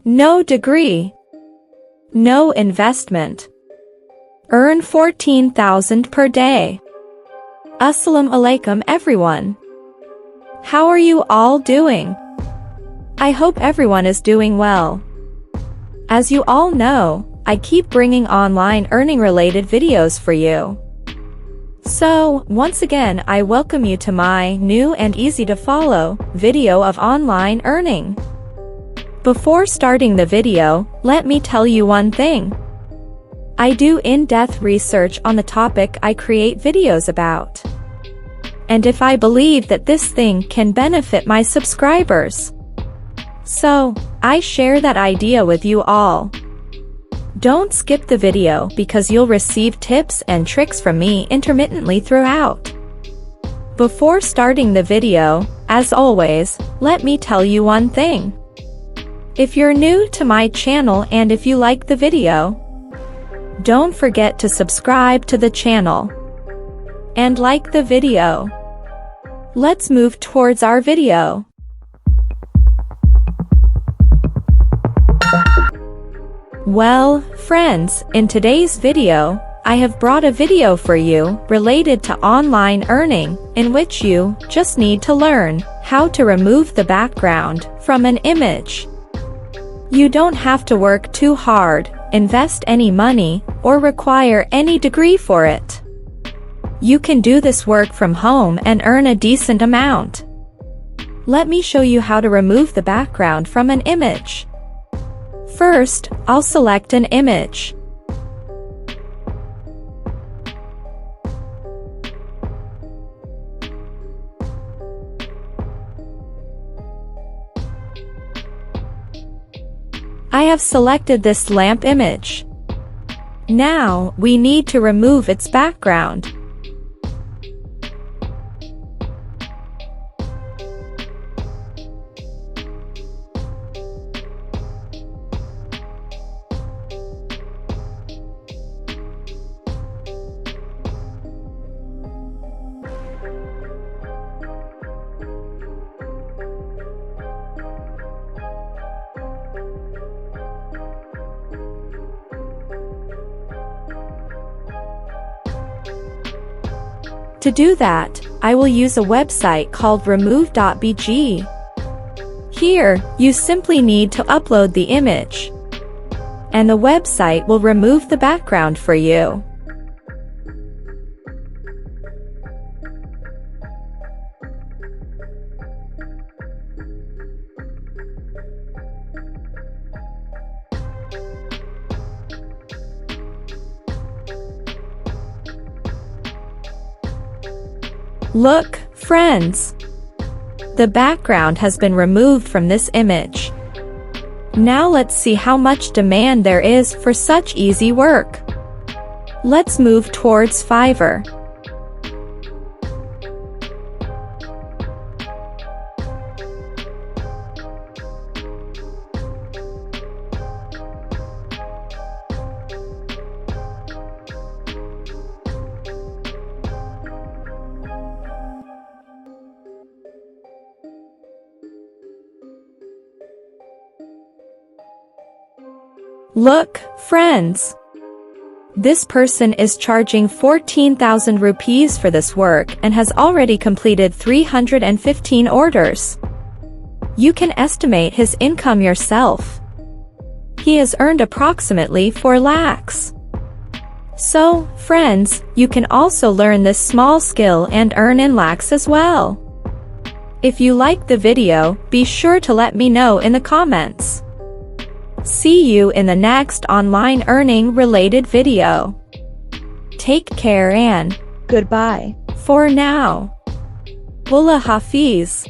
No degree. No investment. Earn 14,000 per day. Assalam alaikum everyone. How are you all doing? I hope everyone is doing well. As you all know, I keep bringing online earning related videos for you. So, once again I welcome you to my new and easy to follow video of online earning. Before starting the video, let me tell you one thing. I do in-depth research on the topic I create videos about. And if I believe that this thing can benefit my subscribers, so I share that idea with you all. Don't skip the video because you'll receive tips and tricks from me intermittently throughout. Before starting the video, as always, let me tell you one thing. If you're new to my channel and if you like the video, don't forget to subscribe to the channel and like the video. Let's move towards our video. Well, friends, in today's video, I have brought a video for you related to online earning, in which you just need to learn how to remove the background from an image. You don't have to work too hard, invest any money, or require any degree for it. You can do this work from home and earn a decent amount. Let me show you how to remove the background from an image. First, I'll select an image. I have selected this lamp image. Now, we need to remove its background. To do that, I will use a website called remove.bg. Here, you simply need to upload the image, and the website will remove the background for you. Look, friends! The background has been removed from this image. Now let's see how much demand there is for such easy work. Let's move towards Fiverr. Look, friends! This person is charging 14,000 rupees for this work and has already completed 315 orders. You can estimate his income yourself. He has earned approximately 4 lakhs. So, friends, you can also learn this small skill and earn in lakhs as well. If you like the video, be sure to let me know in the comments. See you in the next online earning related video. Take care and goodbye for now. Wallah Hafiz.